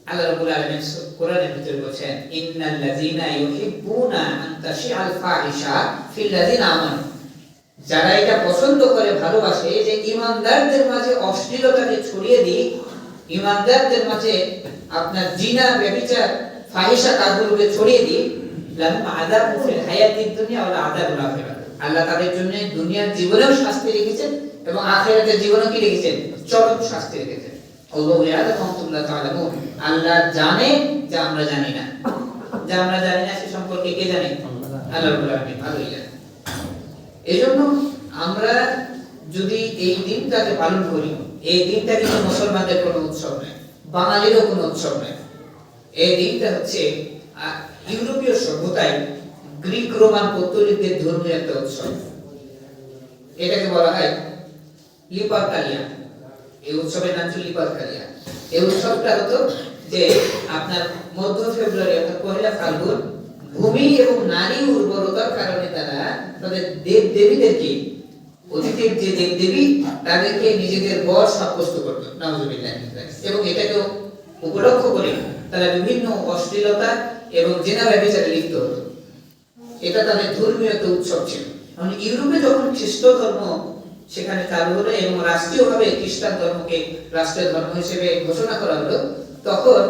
আল্লাহ রাব্বুল আলামিন কোরআনের ভিতরে বলেছেন ইন্নাল লাযিনা ইউহিব্বুনা আন তাশিআল ফাহিশা ফিল লাযিনা আমানু, যারা এটা পছন্দ করে ভালোবাসে যে ঈমানদারদের মাঝে অশ্লীলতাকে ছড়িয়ে দিই, ঈমানদারদের মাঝে আপনার জিনা ব্যভিচার ফাহিশা কাজগুলোকে ছড়িয়ে দিই, লাহুম আযাবুন ফিল হায়াতিদ দুনিয়া ওয়া আযাবুল আখিরাহ, আল্লাহ তাদের জন্য দুনিয়ার জীবনেও শাস্তি রেখেছেন এবং আখিরাতের জীবনেও কি রেখেছেন, চরম শাস্তি রেখেছেন। আল্লাহু ইয়ালামু ওয়া তাআলামুন, আল্লাহ জানে যা আমরা জানি না, যা আমরা জানি না সে সম্পর্কে কে জানে? আল্লাহ রাব্বুল আলামিন ভালোই জানেন। এজন্য আমরা যদি এই দিনটাকে পালন করি, এই দিনটা কিন্তু মুসলমানদের কোনো উৎসব নয়, বাঙালিরও কোনো উৎসব নয়। এই দিনটা হচ্ছে ইউরোপীয় সভ্যতায় গ্রিক রোমান পৌত্তলিকদের ধর্মীয় একটা উৎসব। এটাকে বলা হয় লিপারকালিয়া। এই উৎসবের নাম ছিল লিপারকালিয়া। এই উৎসবটা হতো যে আপনার মধ্য ফেব্রুয়ারি অর্থাৎ পহেলা ফাল্গুন, ভূমি এবং নারী উর্বরতার কারণে তারা তাদের দেব দেবীদেরকে, অতীতের যে দেব দেবী তাদেরকে নিজেদের বর সাব্যস্ত করত, নাউজুবিল্লাহ, এবং এটাকে উপলক্ষ করে তারা বিভিন্ন অশ্লীলতা এবং জিনা ব্যভিচারে লিপ্ত হতো। এটা তাদের ধর্মীয় একটা উৎসব ছিল। মানে ইউরোপে যখন খ্রিস্ট ধর্ম সেখানে চালু হলো এবং রাষ্ট্রীয়ভাবে খ্রিস্টান ধর্মকে রাষ্ট্রীয় ধর্ম হিসেবে ঘোষণা করা হলো, তখন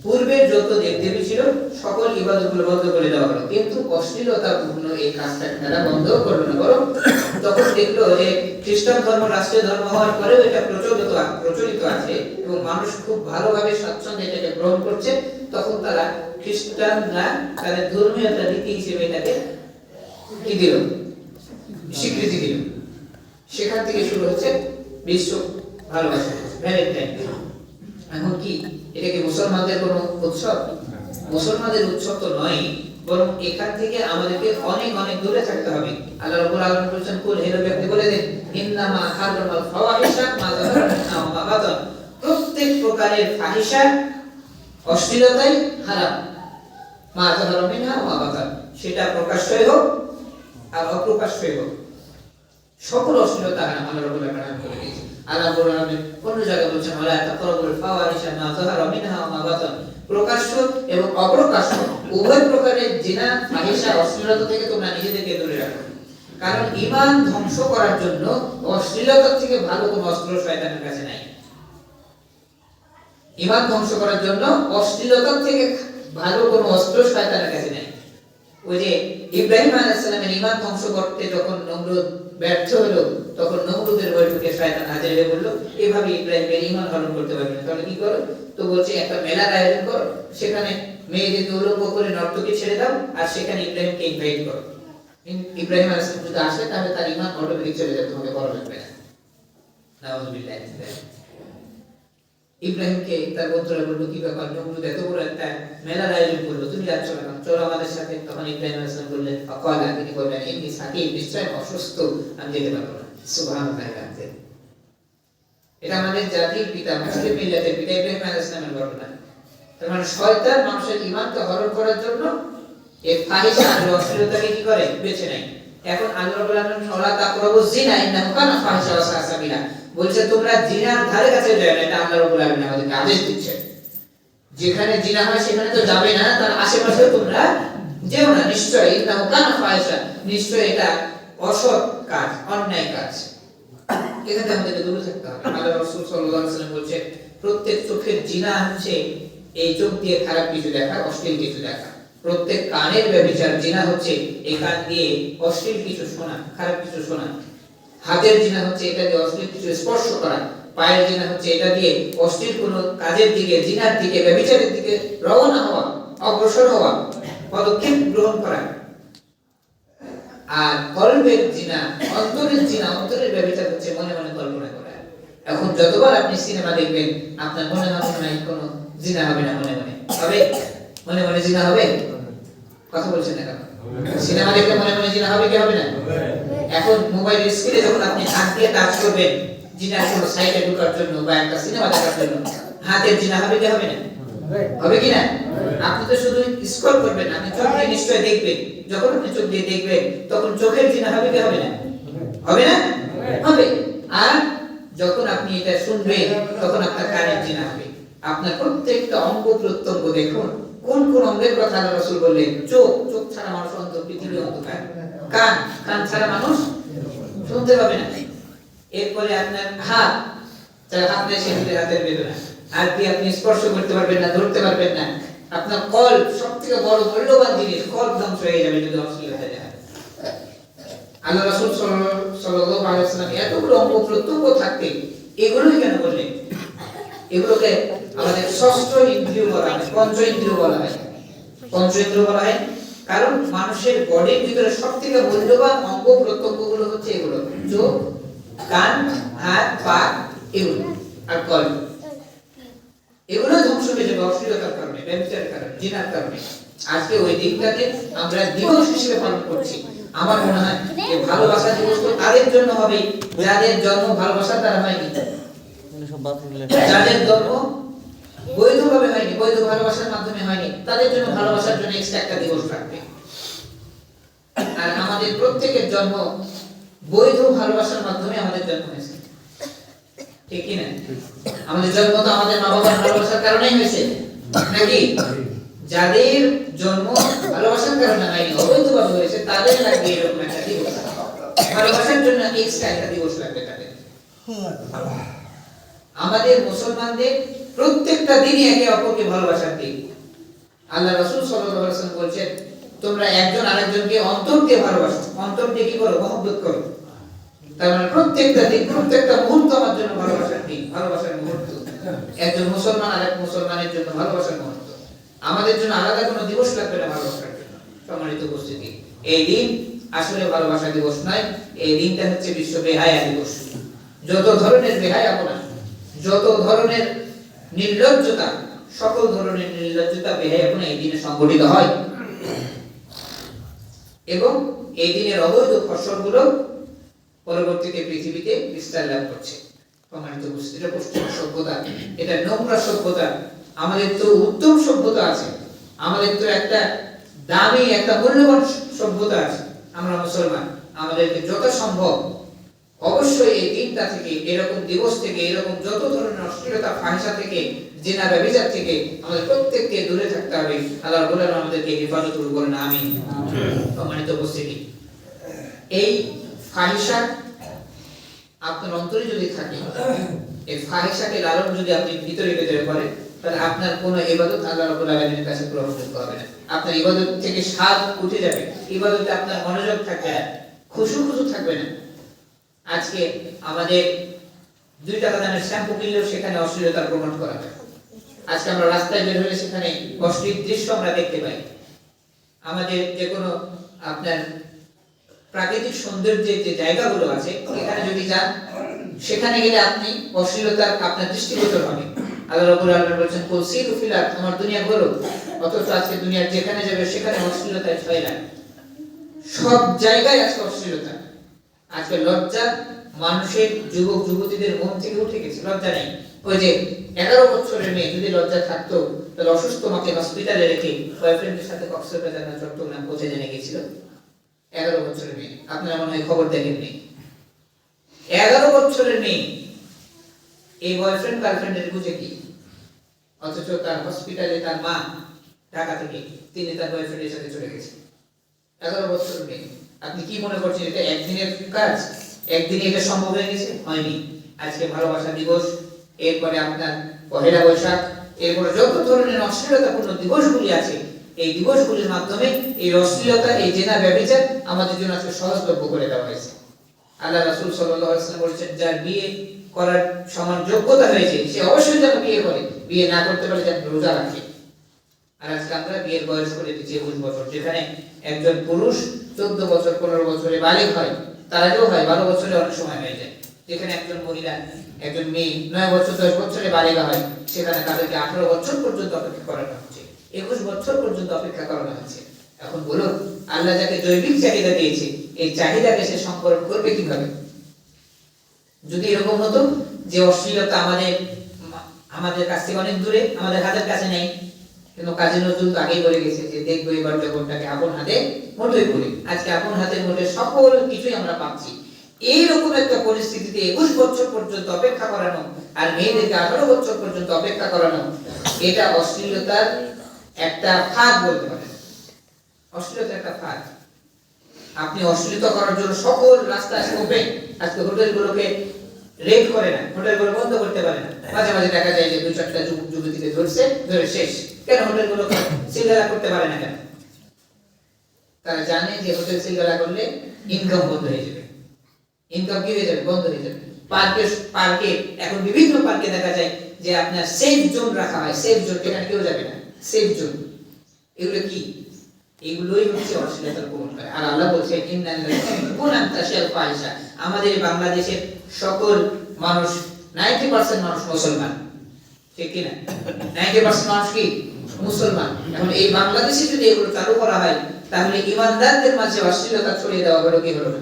পূর্বের যত দেবদেবী ছিল সকল ইবাদতগুলো বন্ধ করে দেওয়া হলো, কিন্তু অশ্লীলতাপূর্ণ এই কাজটাকে তারা বন্ধ করলো না, বরং তখন দেখলো যে খ্রিস্টান ধর্ম রাষ্ট্রীয় ধর্ম হওয়ার পরেও এটা প্রচলিত আছে এবং মানুষ খুব ভালোভাবে স্বাচ্ছন্দ্যে এটাকে গ্রহণ করছে, তখন তারা খ্রিস্টানরা তাদের ধর্মীয় একটা রীতি হিসেবে এটাকে কি দিল, স্বীকৃতি দিল। সেখান থেকে শুরু হচ্ছে বিশ্ব ভালোবাসা, ভ্যালেন্টাইন। এখন কি এটা কি মুসলমানদের কোনো উৎসব? মুসলমানদের উৎসব তো নয়, বরং এখান থেকে আমাদেরকে অনেক অনেক দূরে থাকতে হবে। আল্লাহ রাব্বুল আলামিন বলেছেন কুল হে ব্যক্তি বলে দেন ইন্নামা হারামাল ফাওয়াহিশা মা যাহারা মিনহা ওয়া মা বাতান, প্রত্যেক প্রকারের ফাহিশা অশ্লীলতাই হারাম, মা যাহারা মিনহা ওয়া মা বাতান, সেটা প্রকাশ্যই হোক আর অপ্রকাশ্যই হোক, সকল অশ্লীলতা হারাম আল্লাহ রাব্বুল আলামিন হারাম করে দিয়েছেন। আল্লাহ রাব্বুল আলামিন কোন জায়গায় বলেছেন ওয়ালা তাকরাবুল ফাওয়াহিশা মা যাহারা মিনহা ওয়া মা বাতান, প্রকাশ্য এবং অপ্রকাশ্য উভয় প্রকারের জিনা ফাহিশা অশ্লীলতা থেকে তোমরা নিজেদেরকে দূরে রাখো, কারণ ঈমান ধ্বংস করার জন্য অশ্লীলতা থেকে ভালো কোনো অস্ত্র শয়তানের কাছে নাই। ঈমান ধ্বংস করার জন্য অশ্লীলতা থেকে ভালো কোনো অস্ত্র শয়তানের কাছে নাই। ওই যে ইব্রাহিম আলাইহিস সালামের ঈমান ধ্বংস করতে যখন নমরুদ ব্যর্থ হলো, তখন নমরুদের ভয় ঢুকে শয়তান হাজির হয়ে বলল এভাবে ইব্রাহিমের ঈমান হরণ করতে পারবে না, তাহলে কি করো? তো বলছে একটা মেলার আয়োজন করো, সেখানে মেয়েদের উলঙ্গ করে নর্তকী ছেড়ে দাও আর সেখানে ইব্রাহিমকে ইনভাইট করো। ইব্রাহিম আলাইহিস সালাম যদি আসে তাহলে তার ঈমান অটোমেটিক চলে যাবে, তোমাকে বড় লাগবে না। নাউযুবিল্লাহ। ইব্রাহিমকে তার বন্ধুরা বলল কি ব্যাপার, নমরুদ এত বড় একটা মেলার আয়োজন করলো, তুমি যাচ্ছ না কেন, চলো আমাদের সাথে। তখন ইব্রাহিম আলাইহিস সালাম বললেন ফাকালা, তিনি বললেন ইন্নী সাকিম, নিশ্চয় অসুস্থ, আমি যেতে পারবো না। সুবহানাল্লাহ। এটা আমাদের জাতির পিতা, মুসলিম মিল্লাতের পিতা ইব্রাহিম আলাইহিস সালামের ঘটনা। তার মানে শয়তান মানুষের ঈমানকে হরণ করার জন্য এই ফাহিশা আর অশ্লীলতাকে কি করে, বেছে নেয়। এখন আল্লাহ রাব্বুল আলামিন ওয়ালা তাকরাবুজ জিনা ইন্নাহু কানা ফাহিশা ওয়া সাআ সাবিলা বলছে তোমরা জিনার ধারে কাছে যাও না, এটা আল্লাহ রাব্বুল আলামিন আমাদেরকে আদেশ দিচ্ছেন। যেখানে জিনা হয় সেখানে তো যাবে না, তার আশেপাশে তোমরা যেও না, নিশ্চয় ইন্নাহু কানা ফাহিশা, নিশ্চয় এটা অসৎ কাজ, অন্যায় কাজ, এখানে আমাদেরকে দূরে থাকতে হবে। আল্লাহ রাসূল সাল্লাল্লাহু আলাইহি ওয়াসাল্লাম বলেছেন প্রত্যেক চোখের জিনা হচ্ছে এই চোখ দিয়ে খারাপ কিছু দেখা, অশ্লীল কিছু দেখা। প্রত্যেক কানের ব্যভিচার জিনা হচ্ছে এই কান দিয়ে অশ্লীল কিছু শোনা, খারাপ কিছু শোনা। হাতের জিনা হচ্ছে এটা দিয়ে অশ্লীল কিছু স্পর্শ করা। পায়ের জিনা হচ্ছে এটা দিয়ে অশ্লীল কোনো কাজের দিকে, জিনার দিকে, ব্যভিচারের দিকে রওনা হওয়া, অগ্রসর হওয়া, পদক্ষেপ গ্রহণ করা। আর কলবের জিনা, অন্তরের জিনা, অন্তরের ব্যভিচার হচ্ছে মনে মনে কল্পনা করা। এখন যতবার আপনি সিনেমা দেখবেন আপনার মনে হবে না কোনো জিনা হবে না, মনে মনে হবে, মনে মনে জিনা হবে। কথা বলছেন না কেন? সিনেমা দেখলে মনে মনে জিনা হবে কি হবে না? এখন মোবাইল স্ক্রিনে যখন আপনি হাত দিয়ে টাচ করবেন জিনার কোনো সাইটে ঢোকার জন্য বা একটা সিনেমা দেখার জন্য, হাতের জিনা হবে কি হবে না? হবে কি না? আপনি তো শুধু স্ক্রল করবেন, আপনি চোখ দিয়ে নিশ্চয় দেখবেন। যখন আপনি চোখ দিয়ে দেখবেন তখন চোখের জিনা হবে কি হবে না? হবে না? হবে। আর যখন আপনি এটা শুনবেন তখন আপনার কানের জিনা হবে। আপনার প্রত্যেকটা অঙ্গ প্রত্যঙ্গ দেখুন, কোন কোন অঙ্গের কথা আল্লাহ রাসূল বললেন। চোখ, চোখ ছাড়া মানুষ অন্ধ, পৃথিবী অন্ধকার। কান, কান ছাড়া মানুষ শুনতে পাবে না। এরপরে আপনার হাত, যার হাত নেই সে হাতের বেদনা, আর কি আপনি স্পর্শ করতে পারবেন না, ধরতে পারবেন না। আপনার কল্প, সবথেকে বড় মূল্যবান জিনিস, কল্প ধ্বংস হয়ে যাবে যদি অশ্লীলতা যায়। আল্লাহ রাসূল সাল্লাল্লাহু আলাইহি ওয়াসাল্লাম এতগুলো অঙ্গ প্রত্যঙ্গ থাকতে এগুলোই কেন বললেন? এগুলোকে আমাদের ষষ্ঠ ইন্দ্রিয় বলা হয়, পঞ্চ ইন্দ্রিয় বলা হয়। পঞ্চ ইন্দ্রিয় বলা হয় কারণ মানুষের বডির ভিতরে সবথেকে মূল্যবান অঙ্গ প্রত্যঙ্গগুলো হচ্ছে এগুলো: চোখ, কান, হাত, পা, এগুলো আর কল্প। এগুলো ধ্বংস হয়ে যাবে অশ্লীলতার কারণে, ব্যভিচারের কারণে, জিনার কারণে। আজকে ওই দিনটাকে আমরা দিবস হিসেবে পালন করছি। আমার মনে হয় যে ভালোবাসা দিবস তো তাদের জন্য হবে যাদের জন্ম ভালোবাসার দ্বারা হয়নি, যাদের জন্ম বৈধভাবে হয়নি, বৈধ ভালোবাসার মাধ্যমে হয়নি, তাদের জন্য ভালোবাসার জন্য এক্সট্রা একটা দিবস রাখবে। আর আমাদের প্রত্যেকের জন্ম বৈধ ভালোবাসার মাধ্যমে আমাদের জন্ম হয়েছে, ঠিক কি না? আমাদের জন্ম তো আমাদের মা বাবার ভালোবাসার কারণেই হয়েছে, নাকি? যাদের জন্ম ভালোবাসার কারণে হয়নি, অবৈধভাবে হয়েছে, তাদের লাগবে এরকম একটা দিবস। ভালোবাসার জন্য এক্সট্রা একটা দিবস লাগবে তাদের। আমাদের মুসলমানদের প্রত্যেকটা দিনই একে অপরকে ভালোবাসার দিন। আল্লাহ রাসূল সাল্লাল্লাহু আলাইহি ওয়াসাল্লাম বলেছেন, তোমরা একজন আরেকজনকে অন্তর দিয়ে ভালোবাসো। অন্তর দিয়ে কি করো? মহব্বত করো। তার মানে প্রত্যেকটা দিন, প্রত্যেকটা মুহূর্ত আমার জন্য ভালোবাসার দিন, ভালোবাসার মুহূর্ত। একজন মুসলমান আরেক মুসলমানের জন্য ভালোবাসার মুহূর্ত। আমাদের জন্য আলাদা কোনো দিবস লাগবে না ভালোবাসার জন্য। সম্মানিত উপস্থিতি, এই দিন আসলে ভালোবাসা দিবস নয়, এই দিনটা হচ্ছে বিশ্ব বেহায়া দিবস। যত ধরনের বেহায়াপনা, যত ধরনের নির্লজ্জতা, সকল ধরনের নির্লজ্জতা, বেহায়াপনা এই দিনে সংঘটিত হয় এবং এই দিনের অবৈধ ফসলগুলো পরবর্তীতে পৃথিবীতে বিস্তার লাভ করছে। প্রমাণিত উপস্থিতি, এটা পশ্চিম সভ্যতা, এটা নোংরা সভ্যতা। আমাদের তো উত্তম সভ্যতা আছে, আমাদের তো একটা দামি, একটা মূল্যবান সভ্যতা আছে। আমরা মুসলমান, আমাদেরকে যত সম্ভব অবশ্যই এই দিনটা থেকে, এরকম দিবস থেকে, এরকম যত ধরনের অশ্লীলতা, ফাহিশা থেকে, জিনা, ব্যভিচার থেকে আমাদের প্রত্যেককে দূরে থাকতে হবে। আল্লাহ রাব্বুল আলামিন আমাদেরকে হেফাজত করুন, আমিন। সম্মানিত উপস্থিতি, এই ফাহিশা আপনার অন্তরে যদি থাকে, এই ফাহিশাকে লালন যদি আপনি ভিতরে ভিতরে করেন, তাহলে আপনার কোনো ইবাদত আল্লাহ রাব্বুল আলামিনের কাছে গ্রহণযোগ্য হবে না। আপনার ইবাদত থেকে স্বাদ উঠে যাবে, ইবাদতে আপনার মনোযোগ থাকবে না, খুশু থাকবে না। আজকে আমাদের 2 টাকা দামের শ্যাম্পু কিনলেও সেখানে অশ্লীলতার প্রমাণ করা হয়। আজকে আমরা রাস্তায় বের হলে সেখানে অশ্লীল দৃশ্য আমরা দেখতে পাই। আমাদের যে কোনো আপনার প্রাকৃতিক সৌন্দর্যের যে জায়গাগুলো আছে, এখানে যদি যান, সেখানে গেলে আপনি অশ্লীলতার আপনার দৃষ্টিগোচর হবে। আল্লাহ রাব্বুল আলামিন বলেছেন, কুল সিরু ফিল আরদ, আমার দুনিয়া ঘোরো। অথচ আজকে দুনিয়ার যেখানে যাবে সেখানে অশ্লীলতায় ছয়লা, সব জায়গায় আছে অশ্লীলতা। আজকে লজ্জা মানুষের, যুবক যুবতীদের মন থেকে উঠে গেছে, লজ্জা নেই। ওই যে 11 বছরের মেয়ে যদি লজ্জা থাকতো, তাহলে অসুস্থ মাকে হসপিটালে রেখে বয়ফ্রেন্ডের সাথে কক্সবাজার না চট্টগ্রাম পৌঁছে জেনে গেছিল। 11 বছরের মেয়ে, আপনারা মনে হয় খবর দেখেননি। 11 বছরের মেয়ে এই বয়ফ্রেন্ড গার্লফ্রেন্ডের বুঝে কি? অথচ তার হসপিটালে তার মা ঢাকা থেকে, তিনি তার বয়ফ্রেন্ডের সাথে চলে গেছে। 11 বছরের মেয়ে। আপনি কি মনে করছেন এটা একদিনের কাজ? একদিনে এটা সম্ভব হয়ে গেছে? হয়নি। আজকে ভালোবাসা দিবস, এরপরে আপনার পহেলা বৈশাখ, এরপরে যত ধরনের অশ্লীলতাপূর্ণ দিবসগুলি আছে, এই দিবসগুলির মাধ্যমে এই অশ্লীলতা, এই জেনা, ব্যভিচার আমাদের জন্য আজকে সহজলভ্য করে দেওয়া হয়েছে। আল্লাহ রাসূল সাল্লাল্লাহু আলাইহি ওয়াসাল্লাম বলেছেন, যার বিয়ে করার সমান যোগ্যতা হয়েছে সে অবশ্যই যেন বিয়ে করে, বিয়ে না করতে পারলে যেন রোজা রাখে। আর আজকে আমরা বিয়ের বয়স করে দিচ্ছি 21 বছর, যেখানে একজন পুরুষ 14 বছর 15 বছরে বালিগ হয়, তার আগেও হয়, 12 বছরে অনেক সময় হয়ে যায়। যেখানে একজন মহিলা, একজন মেয়ে 9 বছর 10 বছরে বালিগা হয়, সেখানে তাদেরকে 18 বছর পর্যন্ত অপেক্ষা করানো হচ্ছে, 21 বছর পর্যন্ত অপেক্ষা করানো হচ্ছে। এখন বলুন, আল্লাহ যাকে জৈবিক চাহিদা দিয়েছে, এই চাহিদাকে সে সম্পূরণ করবে কিভাবে? যদি এরকম হতো যে অশ্লীলতা আমাদের কাছ থেকে অনেক দূরে, আমাদের হাতের কাছে নেই, কিন্তু কাজী নজরুল তো আগেই বলে গেছে যে দেখবো এবার জগৎটাকে আপন হাতে মুঠোয় করে। আজকে আপন হাতের মুঠে সকল কিছুই আমরা পাচ্ছি। এইরকম একটা পরিস্থিতিতে 21 বছর পর্যন্ত অপেক্ষা করানো আর মেয়েদেরকে 18 বছর পর্যন্ত অপেক্ষা করানো, এটা অশ্লীলতার একটা ফাঁদ বলতে পারেন। অশ্লীলতার একটা ফাঁদ। আপনি অশ্লীলতা করার জন্য সকল রাস্তা ওপেন। আজকে হোটেলগুলোকে রেড করে না, হোটেলগুলো বন্ধ করতে পারে না। মাঝে মাঝে দেখা যায় যে 2-4টা যুবতীকে ধরছে, ধরে শেষ। কেন হোটেলগুলোকে সিলগালা করতে পারে না কেন? তারা জানে যে হোটেল সিলগালা করলে ইনকাম বন্ধ হয়ে যাবে। ইনকাম কি হয়ে যাবে? বন্ধ হয়ে যাবে। পার্কে এখন বিভিন্ন পার্কে দেখা যায় যে আপনার সেফ জোন রাখা হয়। সেফ জোন, এখানে কেউ যাবে না, সেফ জোন। এগুলো কি? এগুলোই হচ্ছে অশ্লীলতার প্রমাণ করে। আর আল্লাহ বলছে আমাদের বাংলাদেশের সকল মানুষ 90% মানুষ মুসলমান, ঠিক কি না? 90% মানুষ কি মুসলমান। এখন এই বাংলাদেশে যদি এগুলো চালু করা হয়, তাহলে ইমানদারদের মাঝে অশ্লীলতা ছড়িয়ে দেওয়া হলো কি হলো না?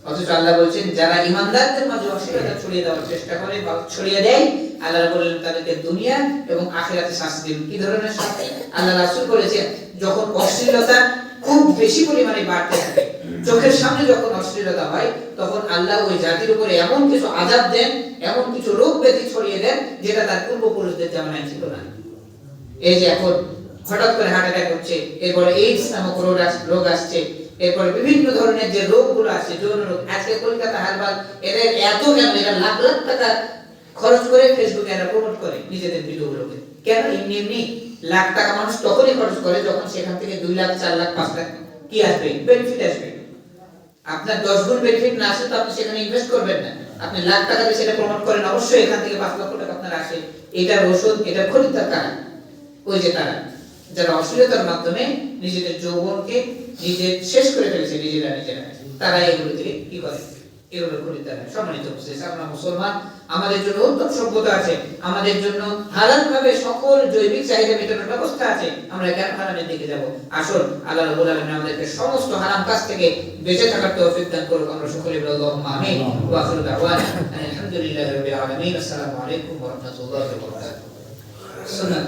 অথচ আল্লাহ বলছেন যারা ইমানদারদের মাঝে অশ্লীলতা ছড়িয়ে দেওয়ার চেষ্টা করে বা ছড়িয়ে দেয়, আল্লাহ বললেন তাদেরকে দুনিয়া এবং আখিরাতে শাস্তি দিবেন। কি ধরনের শাস্তি? আল্লাহ রাসূল বলেছেন যখন অশ্লীলতা খুব বেশি পরিমাণে বাড়তে থাকে, চোখের সামনে যখন অশ্লীলতা হয়, তখন আল্লাহ ওই জাতির উপরে এমন কিছু আযাব দেন, এমন কিছু রোগ ব্যাধি ছড়িয়ে দেন যেটা তার পূর্বপুরুষদের জামানায় ছিল না। এই যে এখন হঠাৎ করে হার্ট অ্যাটাক হচ্ছে, এরপরে এইডস নামক রোগ আসছে, এরপরে বিভিন্ন ধরনের যে রোগগুলো আছে, যৌন রোগ। আজকে কলকাতা হারবাল এদের এত কেন, এরা লাখ লাখ টাকা খরচ করে ফেসবুকে এরা প্রমোট করে নিজেদের ভিডিওগুলোকে। কেন? এমনি এমনি লাখ টাকা মানুষ তখনই খরচ করে যখন সেখান থেকে 2 লাখ 4 লাখ 5 লাখ কি আসবে? বেনিফিট আসবে। আপনার 10 গুণ বেনিফিট না আসে তো আপনি সেখানে ইনভেস্ট করবেন না। আপনি লাখ টাকা দিয়ে সেটা প্রমোট করেন, অবশ্যই এখান থেকে 5 লক্ষ টাকা আপনার আসে। এটার ওষুধ, এটার খরিদ্দার কারা? ওই যে তারা যারা অশ্লীলতার মাধ্যমে নিজেদের যৌবনকে নিজে শেষ করে ফেলেছে, নিজেরা তারা এগুলো থেকে কি করে? এগুলো খরিদ্দার। সম্মানিত উপস্থিতি, আমরা মুসলমান, আমাদের জন্য উত্তম সভ্যতা আছে, আমাদের জন্য হালালভাবে সকল জৈবিক চাহিদা মেটানোর ব্যবস্থা আছে। আমরা কেন হারামের দিকে যাব? আসুন আল্লাহ রাব্বুল আলামিন আমাদেরকে সমস্ত হারাম কাজ থেকে বেঁচে থাকার তৌফিক দান করুন। আমরা সকলে বলি আল্লাহুম্মা আমিন। ওয়া আখিরু দাওয়ানা আলহামদুলিল্লাহি রাব্বিল আলামিন। আসসালামু আলাইকুম ওয়া রাহমাতুল্লাহি ওয়া বারাকাতুহু। সুন্নাত